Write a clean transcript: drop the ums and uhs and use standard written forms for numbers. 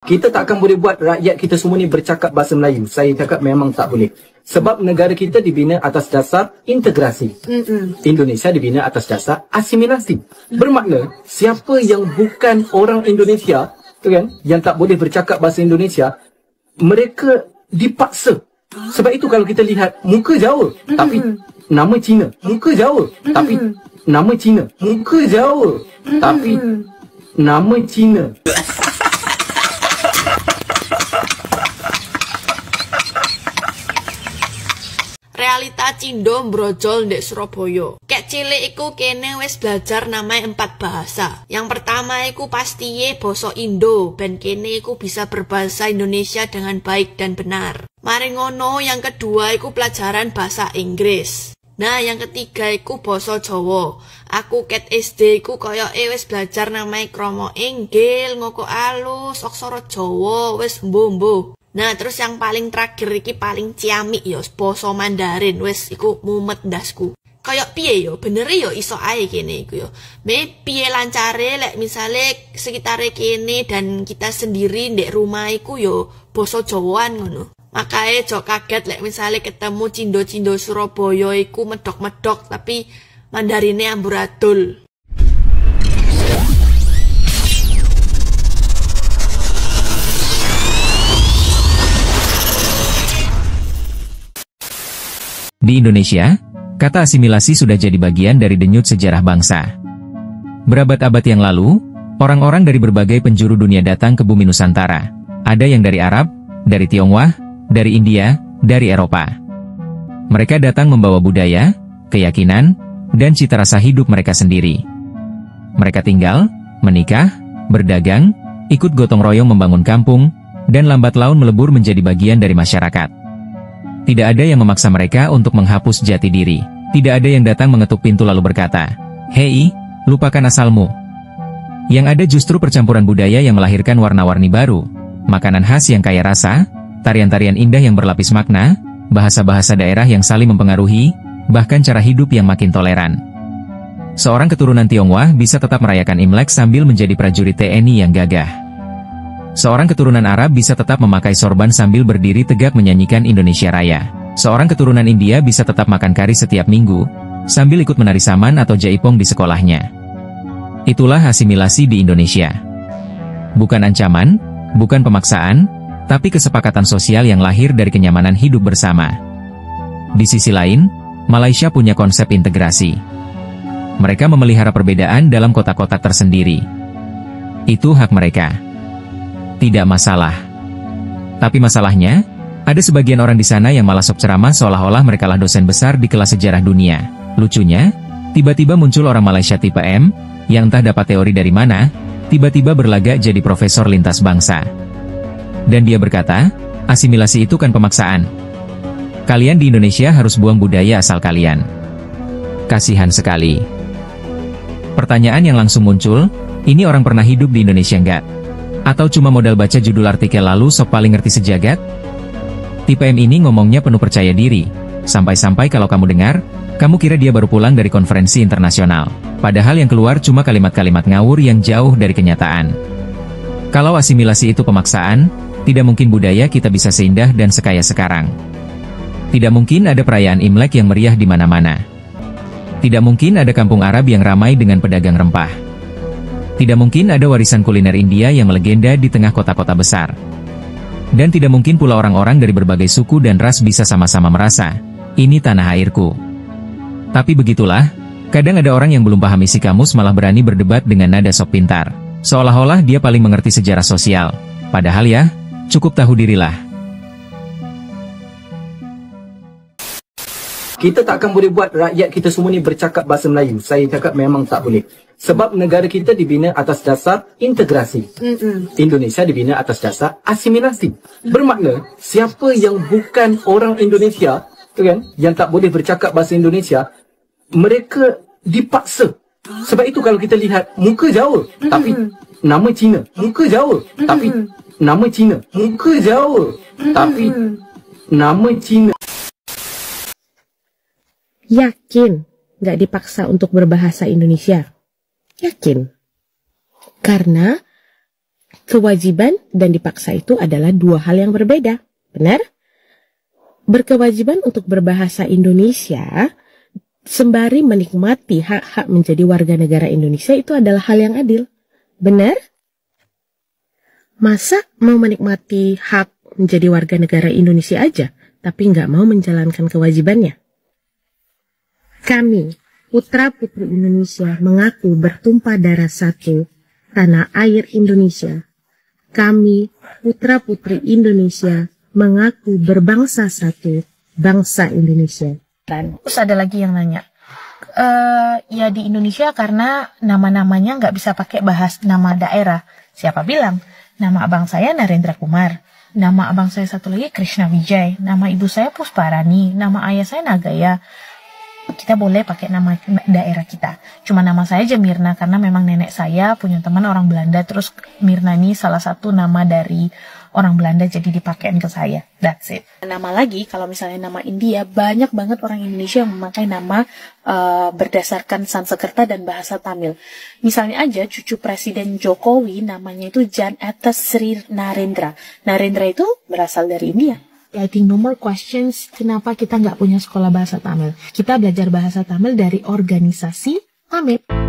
Kita tak akan boleh buat rakyat kita semua ni bercakap bahasa Melayu. Saya cakap memang tak boleh. Sebab negara kita dibina atas dasar integrasi. Indonesia dibina atas dasar asimilasi. Bermakna, siapa yang bukan orang Indonesia, kan, yang tak boleh bercakap bahasa Indonesia, mereka dipaksa. Sebab itu kalau kita lihat, muka Jawa, tapi nama Cina. Muka Jawa, tapi nama Cina. Muka Jawa, tapi nama Cina. Realita Cindo brojol ndek Surabaya. Kek cilik iku kene wis belajar namanya 4 bahasa. Yang pertama iku pastiye basa Indo, ben kene iku bisa berbahasa Indonesia dengan baik dan benar. Mari ngono, yang kedua iku pelajaran bahasa Inggris. Nah, yang ketiga iku basa Jawa. Aku ket SD iku koyoke wis belajar namanya krama inggil, ngoko alus, aksara Jawa, wis mbuh-mbuh. Nah, terus yang paling terakhir iki paling ciamik ya, basa Mandarin, wis iku mumet ndasku. Kayak piye yo, bener yo iso ae kene iku yo. Me piye lancare lek misale sekitare kene dan kita sendiri ndek rumah iku yo basa Jawaan ngono. Makae jo kaget lek misale ketemu Cindo-cindo Surabaya iku medok-medok tapi Mandarine amburadul. Di Indonesia, kata asimilasi sudah jadi bagian dari denyut sejarah bangsa. Berabad-abad yang lalu, orang-orang dari berbagai penjuru dunia datang ke bumi Nusantara. Ada yang dari Arab, dari Tionghoa, dari India, dari Eropa. Mereka datang membawa budaya, keyakinan, dan cita rasa hidup mereka sendiri. Mereka tinggal, menikah, berdagang, ikut gotong royong membangun kampung, dan lambat laun melebur menjadi bagian dari masyarakat. Tidak ada yang memaksa mereka untuk menghapus jati diri. Tidak ada yang datang mengetuk pintu lalu berkata, "Hei, lupakan asalmu." Yang ada justru percampuran budaya yang melahirkan warna-warni baru, makanan khas yang kaya rasa, tarian-tarian indah yang berlapis makna, bahasa-bahasa daerah yang saling mempengaruhi, bahkan cara hidup yang makin toleran. Seorang keturunan Tionghoa bisa tetap merayakan Imlek sambil menjadi prajurit TNI yang gagah. Seorang keturunan Arab bisa tetap memakai sorban sambil berdiri tegak menyanyikan Indonesia Raya. Seorang keturunan India bisa tetap makan kari setiap minggu, sambil ikut menari saman atau jaipong di sekolahnya. Itulah asimilasi di Indonesia. Bukan ancaman, bukan pemaksaan, tapi kesepakatan sosial yang lahir dari kenyamanan hidup bersama. Di sisi lain, Malaysia punya konsep integrasi. Mereka memelihara perbedaan dalam kota-kota tersendiri. Itu hak mereka. Tidak masalah. Tapi masalahnya, ada sebagian orang di sana yang malah sok ceramah seolah-olah merekalah dosen besar di kelas sejarah dunia. Lucunya, tiba-tiba muncul orang Malaysia tipe M, yang entah dapat teori dari mana, tiba-tiba berlagak jadi profesor lintas bangsa. Dan dia berkata, asimilasi itu kan pemaksaan. Kalian di Indonesia harus buang budaya asal kalian. Kasihan sekali. Pertanyaan yang langsung muncul, ini orang pernah hidup di Indonesia enggak? Atau cuma modal baca judul artikel lalu sok paling ngerti sejagat? Tipe M ini ngomongnya penuh percaya diri, sampai-sampai kalau kamu dengar, kamu kira dia baru pulang dari konferensi internasional. Padahal yang keluar cuma kalimat-kalimat ngawur yang jauh dari kenyataan. Kalau asimilasi itu pemaksaan, tidak mungkin budaya kita bisa seindah dan sekaya sekarang. Tidak mungkin ada perayaan Imlek yang meriah di mana-mana. Tidak mungkin ada kampung Arab yang ramai dengan pedagang rempah. Tidak mungkin ada warisan kuliner India yang melegenda di tengah kota-kota besar. Dan tidak mungkin pula orang-orang dari berbagai suku dan ras bisa sama-sama merasa, ini tanah airku. Tapi begitulah, kadang ada orang yang belum paham isi kamus malah berani berdebat dengan nada sok pintar. Seolah-olah dia paling mengerti sejarah sosial. Padahal ya, cukup tahu dirilah. Kita tak akan boleh buat rakyat kita semua ni bercakap bahasa Melayu. Saya cakap memang tak boleh. Sebab negara kita dibina atas dasar integrasi. Indonesia dibina atas dasar asimilasi. Bermakna, siapa yang bukan orang Indonesia, kan, yang tak boleh bercakap bahasa Indonesia, mereka dipaksa. Sebab itu kalau kita lihat, muka Jawa, tapi nama Cina. Muka Jawa, tapi nama Cina. Muka Jawa, tapi nama Cina. Yakin nggak dipaksa untuk berbahasa Indonesia? Yakin. Karena Kewajiban dan dipaksa itu adalah dua hal yang berbeda. Benar? Berkewajiban untuk berbahasa Indonesia sembari menikmati hak-hak menjadi warga negara Indonesia itu adalah hal yang adil. Benar? Masa mau menikmati hak menjadi warga negara Indonesia aja, tapi nggak mau menjalankan kewajibannya? Kami, putra-putri Indonesia, mengaku bertumpah darah satu, tanah air Indonesia. Kami, putra-putri Indonesia, mengaku berbangsa satu, bangsa Indonesia. Terus ada lagi yang nanya, ya di Indonesia karena nama-namanya nggak bisa pakai bahas nama daerah. Siapa bilang? Nama abang saya Narendra Kumar, nama abang saya satu lagi Krishna Wijay, nama ibu saya Pusparani, nama ayah saya Nagaya. Kita boleh pakai nama daerah kita. Cuma nama saya aja Mirna karena memang nenek saya punya teman orang Belanda, terus Mirna ini salah satu nama dari orang Belanda jadi dipakein ke saya. That's it. Nama lagi kalau misalnya nama India, banyak banget orang Indonesia yang memakai nama berdasarkan Sanskerta dan bahasa Tamil. Misalnya aja cucu Presiden Jokowi namanya itu Jan Atas Sri Narendra. Narendra itu berasal dari India. I think no more questions, kenapa kita nggak punya sekolah bahasa Tamil? Kita belajar bahasa Tamil dari organisasi Tamil.